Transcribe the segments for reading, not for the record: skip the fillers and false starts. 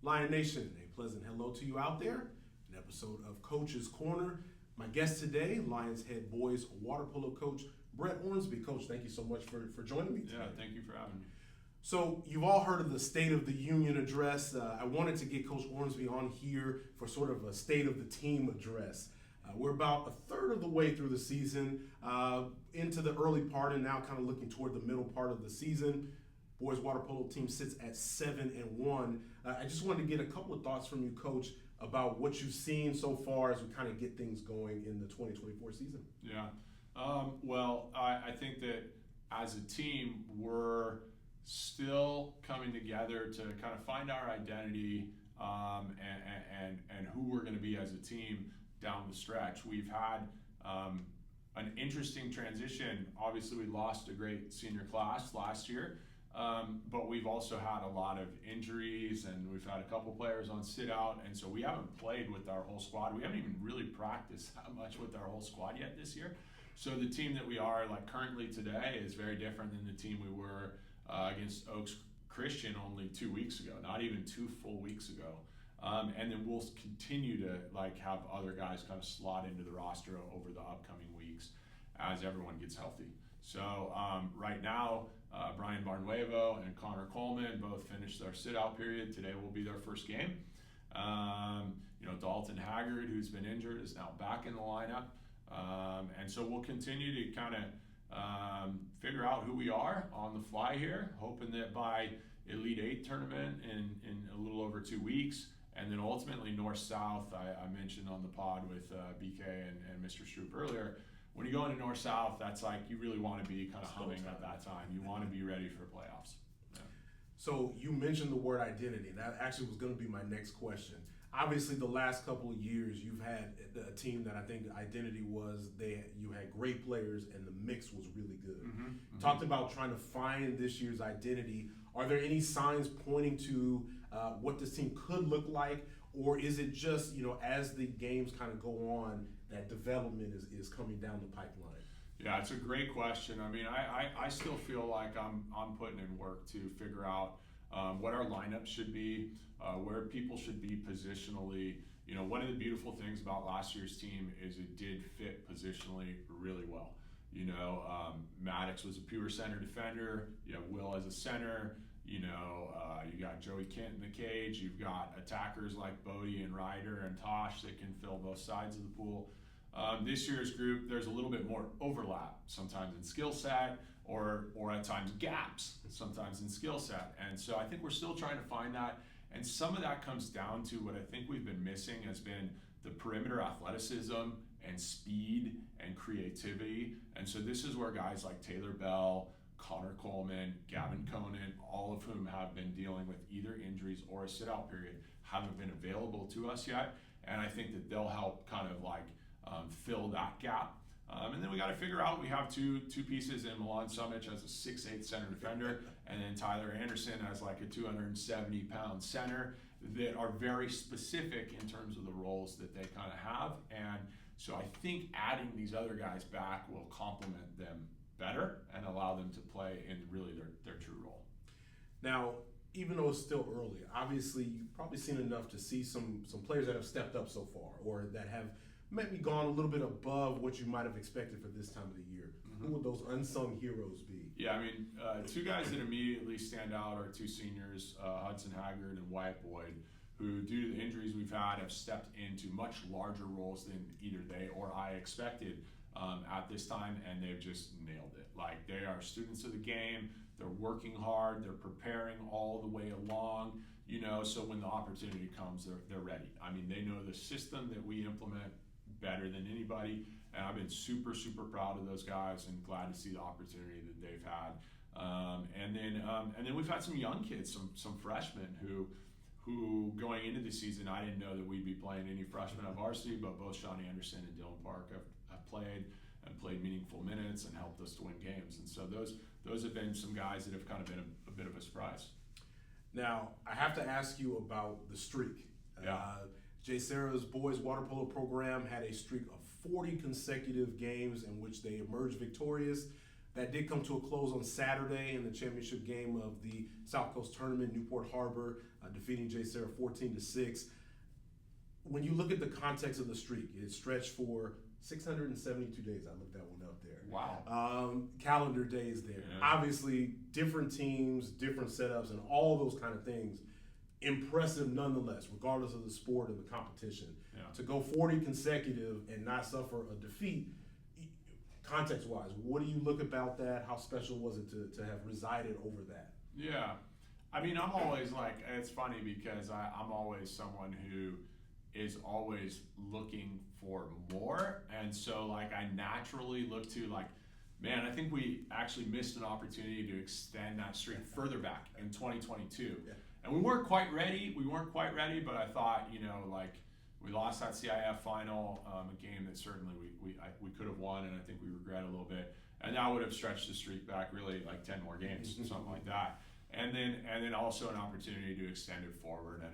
Lion Nation, a pleasant hello to you out there. An episode of Coach's Corner. My guest today, Lions head boys water polo coach Brett Ormsby. Coach, thank you so much for joining me today. Yeah, thank you for having me. So you've all heard of the State of the Union address. I wanted to get Coach Ormsby on here for sort of a State of the Team address. We're about a third of the way through the season, into the early part, and now kind of looking toward the middle part of the season. Boys water polo team sits at 7-1. I just wanted to get a couple of thoughts from you, Coach, about what you've seen so far as we kind of get things going in the 2024 season. Yeah. Well, I think that as a team, we're still coming together to kind of find our identity and who we're going to be as a team down the stretch. We've had an interesting transition. Obviously, we lost a great senior class last year. But we've also had a lot of injuries, and we've had a couple players on sit out, and so we haven't played with our whole squad. We haven't even really practiced that much with our whole squad yet this year. So the team that we are like currently today is very different than the team we were against Oaks Christian only 2 weeks ago, not even 2 full weeks ago. And then we'll continue to like have other guys kind of slot into the roster over the upcoming weeks as everyone gets healthy. So right now, Brian Barnuevo and Connor Coleman both finished their sit-out period. Today will be their first game. Dalton Haggard, who's been injured, is now back in the lineup. And so we'll continue to kind of figure out who we are on the fly here, hoping that by Elite 8 tournament in a little over 2 weeks, and then ultimately North-South, I mentioned on the pod with BK and Mr. Stroop earlier. When you go into North-South, that's like you really want to be kind of humming at that time. You want to be ready for playoffs. Yeah. So you mentioned the word identity. That actually was going to be my next question. Obviously, the last couple of years, you've had a team that I think identity was you had great players and the mix was really good. Mm-hmm. Talked about trying to find this year's identity. Are there any signs pointing to what this team could look like? Or is it just, as the games kind of go on, that development is coming down the pipeline? Yeah, it's a great question. I mean, I still feel like I'm putting in work to figure out what our lineup should be, where people should be positionally. One of the beautiful things about last year's team is it did fit positionally really well. Maddox was a pure center defender. You have Will as a center. You got Joey Kent in the cage. You've got attackers like Bodie and Ryder and Tosh that can fill both sides of the pool. This year's group, there's a little bit more overlap, sometimes in skill set or at times gaps, sometimes in skill set. And so I think we're still trying to find that. And some of that comes down to what I think we've been missing has been the perimeter athleticism and speed and creativity. And so this is where guys like Taylor Bell, Connor Coleman, Gavin Conan, all of whom have been dealing with either injuries or a sit-out period, haven't been available to us yet. And I think that they'll help kind of like fill that gap. And then we got to figure out, we have two pieces in Milan Sumic as a 6'8" center defender, and then Tyler Anderson as like a 270-pound center that are very specific in terms of the roles that they kind of have. And so I think adding these other guys back will complement them better and allow them to play in really their true role. Now, even though it's still early, obviously you've probably seen enough to see some players that have stepped up so far or that have maybe gone a little bit above what you might have expected for this time of the year. Mm-hmm. Who would those unsung heroes be? Yeah, I mean, two guys that immediately stand out are two seniors, Hudson Haggard and Wyatt Boyd, who, due to the injuries we've had, have stepped into much larger roles than either they or I expected at this time, and they've just nailed it. Like, they are students of the game, they're working hard, they're preparing all the way along, so when the opportunity comes, they're ready. I mean, they know the system that we implement better than anybody, and I've been super, super proud of those guys and glad to see the opportunity that they've had. And then we've had some young kids, some freshmen who going into the season, I didn't know that we'd be playing any freshmen at varsity, but both Sean Anderson and Dylan Park have played meaningful minutes and helped us to win games. And so those have been some guys that have kind of been a bit of a surprise. Now, I have to ask you about the streak. Yeah. JSerra's Boys Water Polo program had a streak of 40 consecutive games in which they emerged victorious. That did come to a close on Saturday in the championship game of the South Coast Tournament. Newport Harbor defeating JSerra 14-6. When you look at the context of the streak, it stretched for 672 days. I looked that one up there. Wow. Calendar days there. Yeah. Obviously, different teams, different setups, and all those kind of things. Impressive nonetheless, regardless of the sport and the competition. Yeah. To go 40 consecutive and not suffer a defeat, context-wise, what do you look about that? How special was it to have resided over that? Yeah. I mean, I'm always like, it's funny because I'm always someone who is always looking for more. And so, like, I naturally look to, like, man, I think we actually missed an opportunity to extend that streak further back in 2022. Yeah. And we weren't quite ready. But I thought, like, we lost that CIF final, a game that certainly we could have won, and I think we regret a little bit. And that would have stretched the streak back really like 10 more games, something like that. And then also an opportunity to extend it forward. And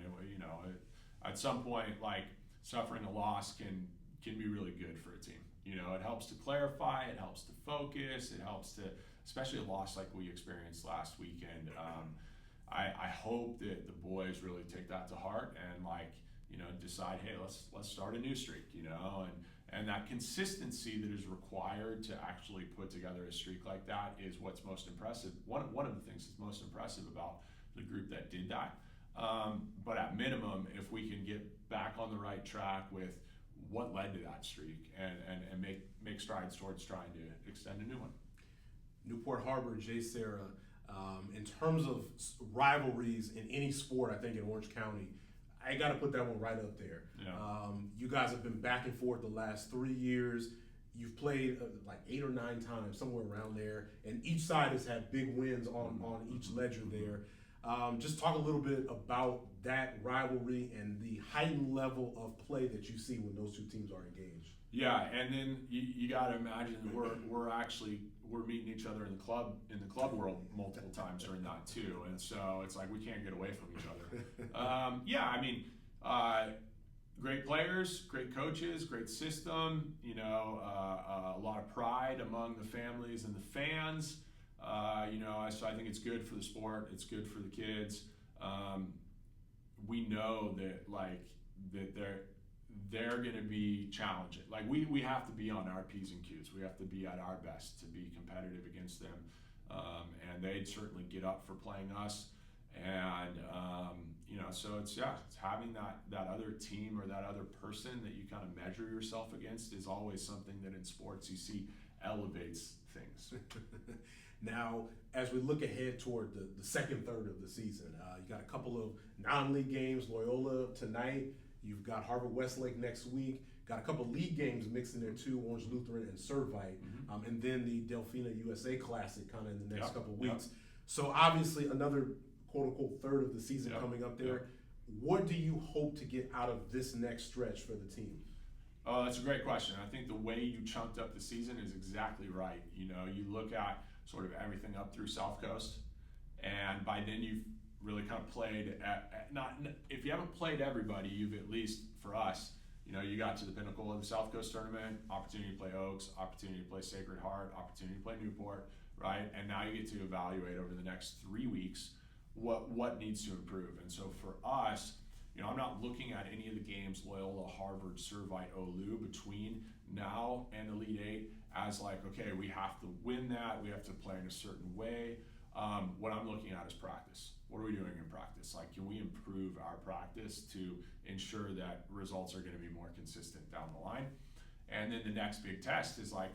at some point, like, suffering a loss can be really good for a team. It helps to clarify, it helps to focus, it helps to, especially a loss like we experienced last weekend. I hope that the boys really take that to heart and, like, decide, hey, let's start a new streak, and that consistency that is required to actually put together a streak like that is what's most impressive. One of the things that's most impressive about the group that did that. But at minimum, if we can get back on the right track with what led to that streak and make strides towards trying to extend a new one. Newport Harbor, JSerra, in terms of rivalries in any sport, I think in Orange County, I got to put that one right up there. Yeah. You guys have been back and forth the last 3 years. You've played like 8 or 9 times, somewhere around there, and each side has had big wins on each ledger there. Just talk a little bit about that rivalry and the heightened level of play that you see when those two teams are engaged. Yeah, and then you got to imagine we're meeting each other in the club world multiple times during that too, and so it's like we can't get away from each other. Yeah, I mean, great players, great coaches, great system. A lot of pride among the families and the fans. So I think it's good for the sport. It's good for the kids. We know that they're going to be challenging. Like we have to be on our P's and Q's. We have to be at our best to be competitive against them. And they'd certainly get up for playing us. And, so it's having that other team or that other person that you kind of measure yourself against is always something that in sports you see elevates things. Now, as we look ahead toward the second third of the season, you got a couple of non-league games, Loyola tonight. You've got Harvard Westlake next week. Got a couple league games mixed in there too, Orange Lutheran and Servite. And then the Delphina USA Classic kind of in the next couple of weeks. So obviously another quote-unquote third of the season coming up there. What do you hope to get out of this next stretch for the team? Oh, that's a great question. I think the way you chunked up the season is exactly right. You look at sort of everything up through South Coast, and by then you've really kind of played if you haven't played everybody, you've at least, for us, you got to the pinnacle of the South Coast tournament, opportunity to play Oaks, opportunity to play Sacred Heart, opportunity to play Newport, right? And now you get to evaluate over the next 3 weeks what needs to improve. And so for us, I'm not looking at any of the games, Loyola, Harvard, Servite, OLU, between now and Elite Eight as like, okay, we have to win that, we have to play in a certain way. What I'm looking at is practice. What are we doing in practice? Like, can we improve our practice to ensure that results are going to be more consistent down the line? And then the next big test is like,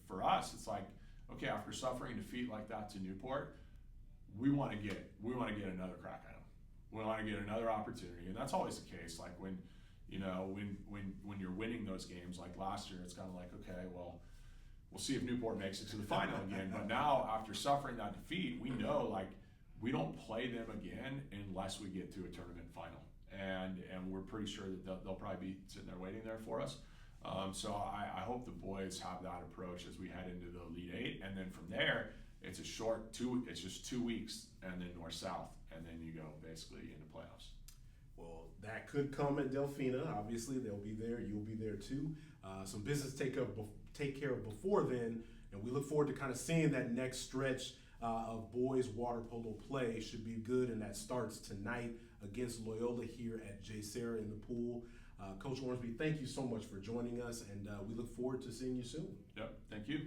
for us, it's like, okay, after suffering defeat like that to Newport, we want to get another crack at them. We want to get another opportunity, and that's always the case. Like when you're winning those games, like last year, it's kind of like, okay, well, we'll see if Newport makes it to the final again. But now, after suffering that defeat, we know, like, we don't play them again unless we get to a tournament final, and we're pretty sure that they'll probably be sitting there waiting there for us. So I hope the boys have that approach as we head into the Elite Eight, and then from there, it's just 2 weeks, and then north-south, and then you go basically into playoffs. Well, that could come at Delphina. Obviously, they'll be there. You'll be there too. Some business to take care of before then. And we look forward to kind of seeing that next stretch of boys water polo play. Should be good, and that starts tonight against Loyola here at JSerra in the pool. Coach Ormsby, thank you so much for joining us, and we look forward to seeing you soon. Yep, thank you.